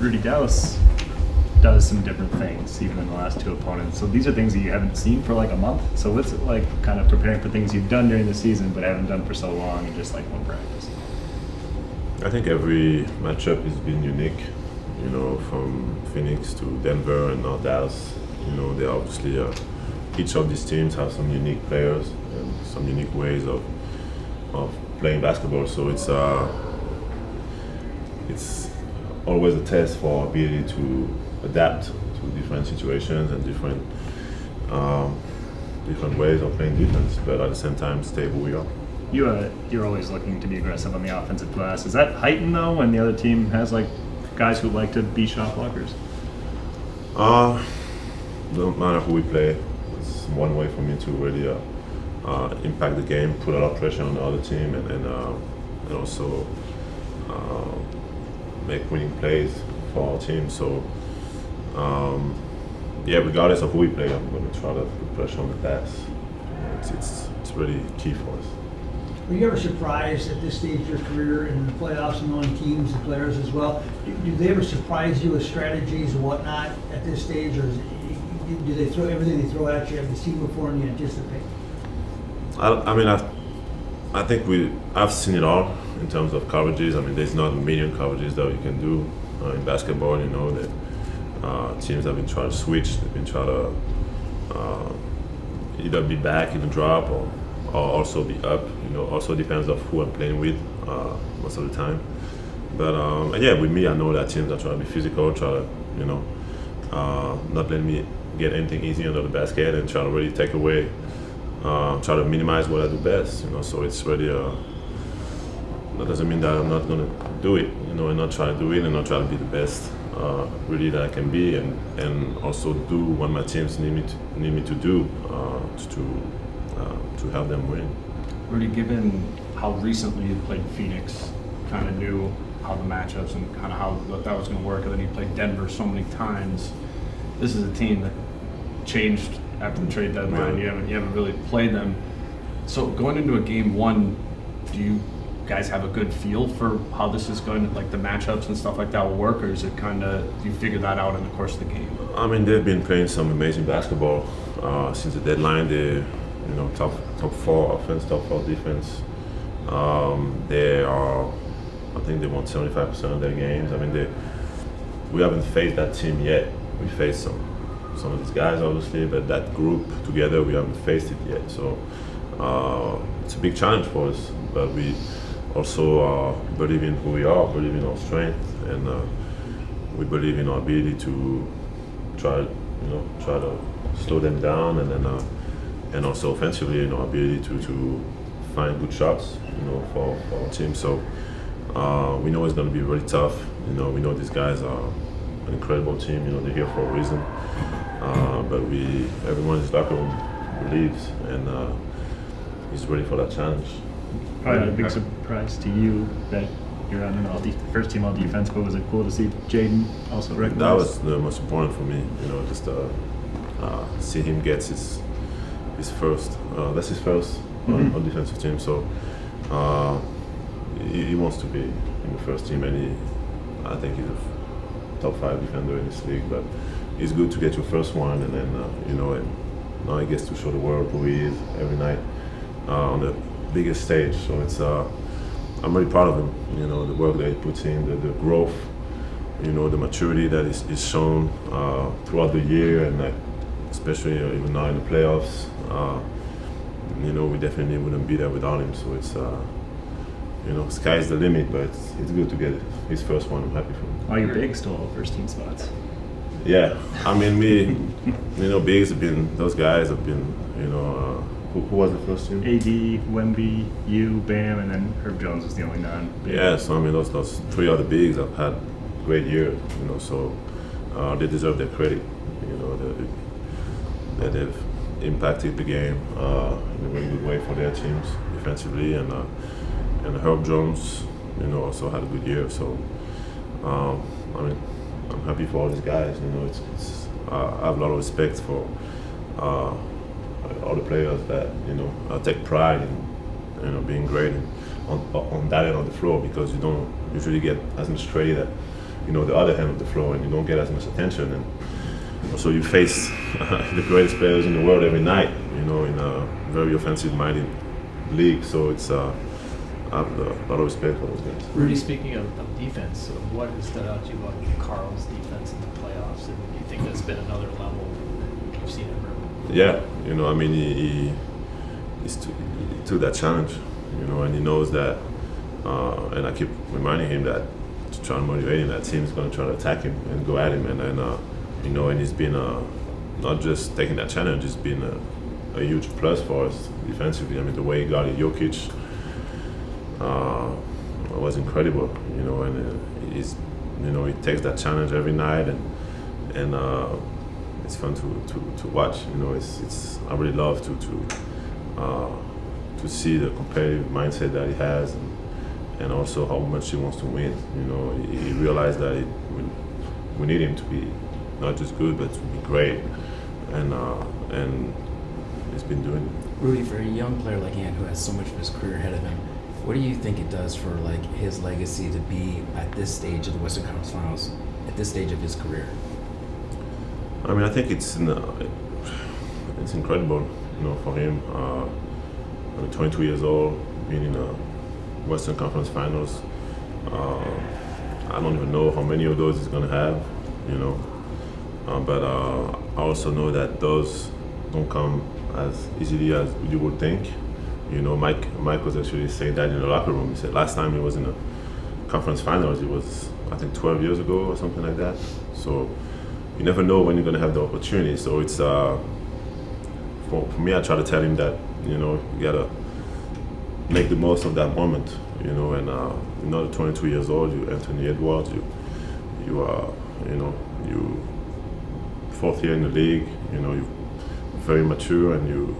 Rudy, Dallas does some different things even in the last two opponents. So these are things that you haven't seen for like a month. So what's it like kind of preparing for things you've done during the season but haven't done for so long and just like one practice? I think every matchup has been unique, from Phoenix to Denver and now Dallas. They obviously, each of these teams have some unique players and some unique ways of playing basketball. So it's always a test for our ability to adapt to different situations and different ways of playing defense, but at the same time stay who we are. You're always looking to be aggressive on the offensive glass. Is that heightened though when the other team has like guys who like to be shot blockers? Don't matter who we play. It's one way for me to really impact the game, put a lot of pressure on the other team, and also make winning plays for our team. So, regardless of who we play, I'm going to try to put pressure on the pass. It's really key for us. Were you ever surprised at this stage of your career in the playoffs and knowing teams and players as well? Do they ever surprise you with strategies and whatnot at this stage, or do they throw everything they throw at you? Have you seen before and you anticipate? I think I've seen it all in terms of coverages. I mean, there's not a million coverages that you can do in basketball. That teams have been trying to switch. They've been trying to either be back in the drop or also be up. Also depends on who I'm playing with most of the time. But with me, I know that teams are trying to be physical, try to not let me get anything easy under the basket and try to really take away, try to minimize what I do best. So it's really that doesn't mean that I'm not going to do it. And not try to do it and not try to be the best really that I can be, and also do what my teams need me to do to help them win. Rudy, given how recently you played Phoenix, kind of knew how the matchups and kind of how that was going to work, and then you played Denver so many times. This is a team that changed after the trade deadline. You haven't really played them. So going into a game one, do you guys have a good feel for how this is going, like the matchups and stuff like that will work, or is it kind of, do you figure that out in the course of the game? I mean, they've been playing some amazing basketball since the deadline. They, top 4 offense, top 4 defense. They are, I think they won 75% of their games. I mean, we haven't faced that team yet. We faced some of these guys, obviously, but that group together, we haven't faced it yet. So it's a big challenge for us, but we also believe in who we are, believe in our strength, and we believe in our ability to try to slow them down, and then and also offensively, our ability to find good shots, for our team. So we know it's going to be really tough. We know these guys are an incredible team. They're here for a reason. But everyone in this locker room believes and is ready for that challenge. Probably not a big surprise to you that you're on the first team all defense, but was it cool to see Jaden also recognized? That was the most important for me, just see him get his first. That's his first on defensive team, so he wants to be in the first team, and I think he's a top 5 defender in this league. But it's good to get your first one, and then and now he gets to show the world who he is every night on the biggest stage. So it's I'm really proud of him. The work that he puts in, the growth, the maturity that is shown throughout the year, and especially even now in the playoffs. We definitely wouldn't be there without him. So it's sky's the limit, but it's good to get his first one. I'm happy for him. All your bigs still hold first team spots. Yeah, I mean, bigs have been, those guys have been, who was the first team? AD, Wemby, you, Bam, and then Herb Jones was the only non-big. Yeah, so I mean, those 3 other bigs have had great years, so they deserve their credit, that they've impacted the game in a very good way for their teams defensively, and Herb Jones, also had a good year. So, I mean, I'm happy for all these guys. I have a lot of respect for all the players that take pride in being great on that end of the floor, because you don't usually get as much credit the other hand of the floor, and you don't get as much attention. And so you face the greatest players in the world every night, in a very offensive-minded league. So it's I have a lot of respect for those guys. Rudy, speaking of defense, what has stood out to you about Karl's defense in the playoffs, and do you think that's been another level that you've seen him? Yeah, he took that challenge, and he knows that, and I keep reminding him that, to try and motivate him, that team's going to try to attack him and go at him, and and he's been not just taking that challenge, it's been a huge plus for us defensively. I mean, the way he got it, Jokic was incredible, and he takes that challenge every night, and it's fun to watch. It's I really love to see the competitive mindset that he has, and also how much he wants to win. He realized that we need him to be not just good, but to be great, and he's been doing it. Rudy, for a young player like Ant who has so much of his career ahead of him, what do you think it does for his legacy to be at this stage of the Western Conference Finals, at this stage of his career? I mean, I think it's incredible, for him. 22 years old, being in the Western Conference Finals. I don't even know how many of those he's going to have, but I also know that those don't come as easily as you would think. Mike was actually saying that in the locker room. He said last time he was in the conference finals, it was, I think, 12 years ago or something like that. So you never know when you're going to have the opportunity. So it's, for me, I try to tell him that, you got to make the most of that moment, and you're not 22 years old, you Anthony Edwards, you are, you fourth year in the league, you're very mature, and you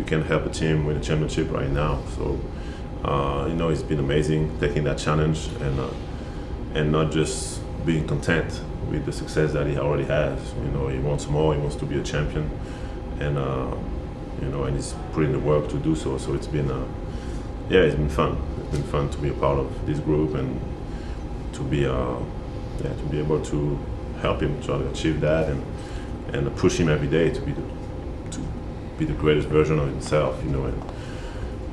can help a team win a championship right now. So, it's been amazing taking that challenge and not just being content with the success that he already has. He wants more, he wants to be a champion, and and he's putting the work to do so. So it's been, it's been fun. It's been fun to be a part of this group and to be able to help him try to achieve that and push him every day to be the greatest version of himself. And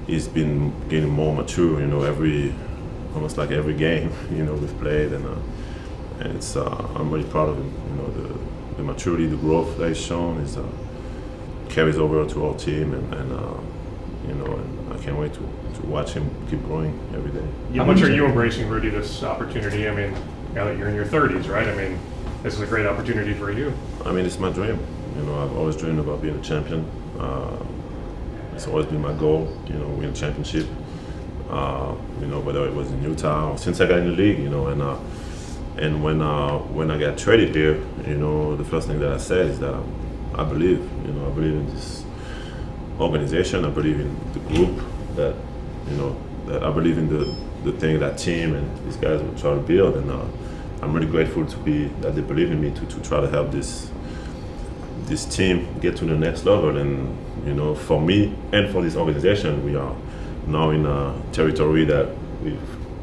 he's been getting more mature. Almost like every game, we've played, and it's I'm really proud of him. The maturity, the growth that he's shown is carries over to our team, and I can't wait to watch him keep growing every day. How much are you embracing, Rudy, this opportunity? I mean, now that you're in your 30s, right? I mean, this is a great opportunity for you. I mean, it's my dream. I've always dreamed about being a champion. It's always been my goal, win a championship. Whether it was in Utah or since I got in the league, and when I got traded here, the first thing that I said is that I believe in this organization. I believe in the group that I believe in the thing, that team, and these guys will try to build. And I'm really grateful that they believe in me to try to help this team get to the next level. And for me and for this organization, we are now in a territory that we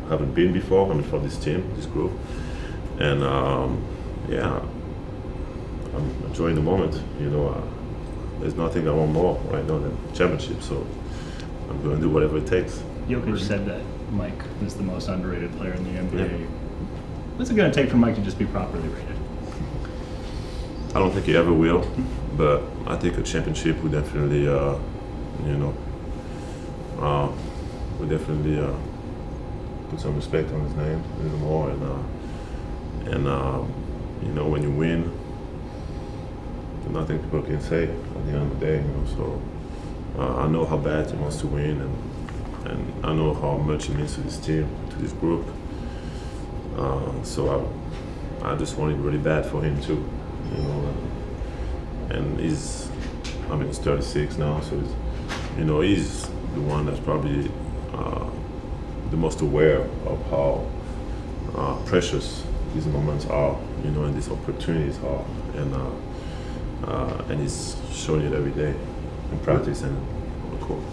haven't been before. I mean, for this team, this group, and I'm enjoying the moment. There's nothing I want more right now than championship. So I'm going to do whatever it takes. Jokic said that Mike is the most underrated player in the NBA. Yeah. What's it going to take for Mike to just be properly rated? I don't think he ever will, but I think a championship would definitely, put some respect on his name a little more, and when you win, there's nothing people can say at the end of the day. So I know how bad he wants to win, and I know how much it means to this team, to this group. So I just want it really bad for him too, and he's 36 now, so he's the one that's probably the most aware of how precious these moments are, and these opportunities are, and he's showing it every day in practice and on the court.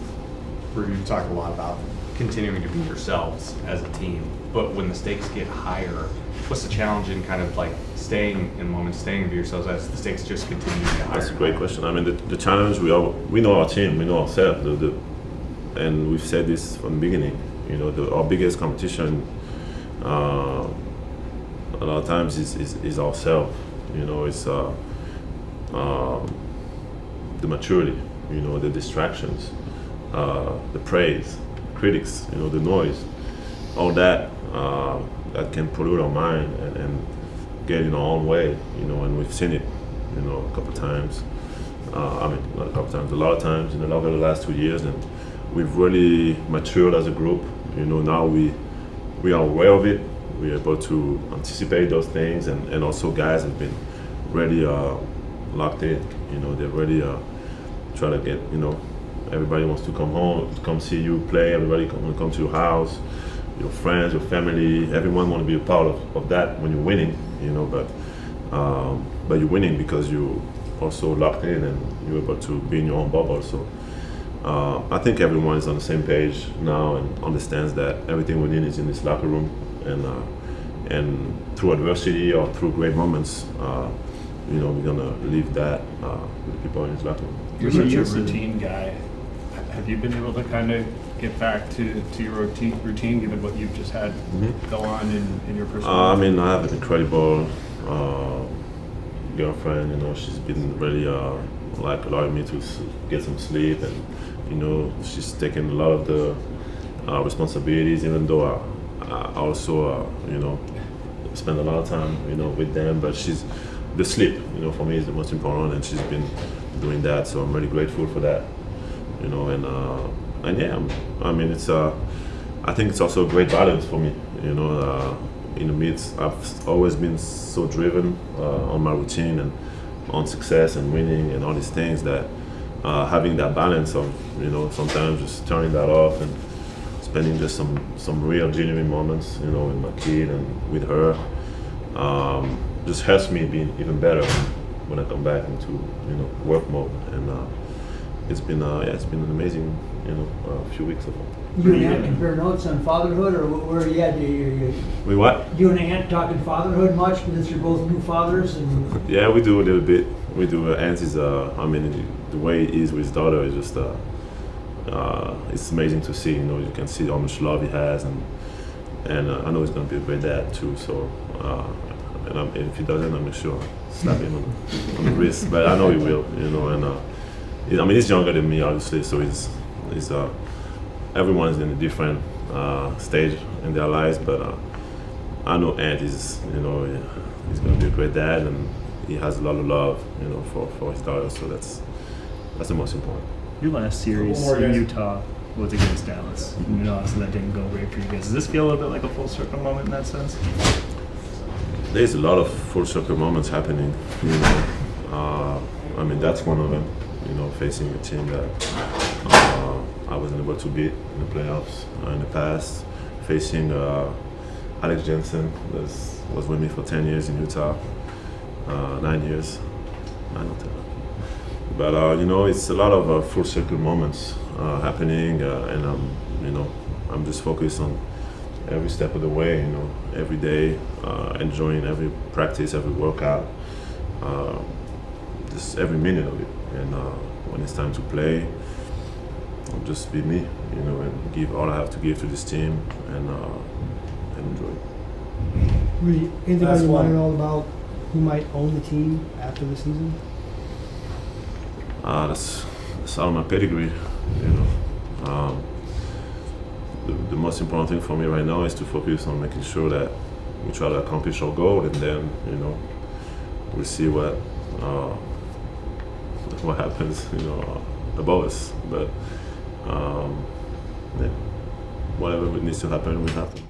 Rudy, you talk a lot about continuing to be yourselves as a team. But when the stakes get higher, what's the challenge in kind of like staying in the moment, staying to be yourselves as the stakes just continue to get higher? That's a great question. I mean, the challenge, we know our team, we know ourselves, and we've said this from the beginning. You know, our biggest competition a lot of times is ourselves. You know, it's the maturity, you know, the distractions, the praise, critics, you know, the noise, all that that can pollute our mind and get in our own way, you know, and we've seen it, you know, a couple times. I mean, not a couple times, a lot of times over the last 2 years, and we've really matured as a group. You know, now we are aware of it. We're able to anticipate those things, and also guys have been really locked in. You know, they're really trying to get, you know, everybody wants to come home, come see you play. Everybody want to come to your house, your friends, your family. Everyone want to be a part of that when you're winning. You know, but you're winning because you also locked in and you're able to be in your own bubble. So I think everyone is on the same page now and understands that everything we need is in this locker room, and through adversity or through great moments, you know, we're gonna leave that with the people in this locker room. You're such a routine guy. Have you been able to kind of get back to your routine given what you've just had go on in your personal life? I mean, I have an incredible girlfriend. You know, she's been really like allowing me to get some sleep, and you know, she's taken a lot of the responsibilities, even though I also you know, spend a lot of time, you know, with them. But the sleep, you know, for me is the most important, and she's been doing that. So I'm really grateful for that. You know, and yeah, I mean, it's I think it's also a great balance for me. You know, in the midst, I've always been so driven on my routine and on success and winning and all these things that having that balance of, you know, sometimes just turning that off and spending just some real genuine moments, you know, with my kid and with her, just helps me be even better when I come back into, you know, work mode. And it's been an amazing, you know, few weeks of it. You and Aunt compare notes on fatherhood, or where are you at? We what? You and Aunt talking fatherhood much, because you're both new fathers? And Yeah, we do a little bit. We do. Aunt is, I mean, the way he is with his daughter is just, it's amazing to see. You know, you can see how much love he has, and I know he's gonna be a great dad too. So, and if he doesn't, I'm sure I'll slap him on the wrist. But I know he will. You know, and I mean, he's younger than me, obviously. So he's everyone's in a different stage in their lives, but I know Ant is, you know, he's going to be a great dad, and he has a lot of love, you know, for his daughter. So that's the most important. Your last series in Utah was against Dallas. You know, so that didn't go great for you guys. Does this feel a little bit like a full circle moment in that sense? There's a lot of full circle moments happening, you know. I mean, that's one of them, you know, facing a team that I wasn't able to beat in the playoffs in the past. Facing Alex Jensen, was with me for 10 years in Utah, 9 years, 9 or 10. But you know, it's a lot of full circle moments happening, and you know, I'm just focused on every step of the way. You know, every day, enjoying every practice, every workout, just every minute of it. And when it's time to play, I'll just be me, you know, and give all I have to give to this team, and enjoy it. Rudy, anything on your mind at all about who might own the team after the season? That's all my pedigree, you know. The most important thing for me right now is to focus on making sure that we try to accomplish our goal, and then, you know, we'll see what happens, you know, above us. But yeah, whatever needs to happen will happen.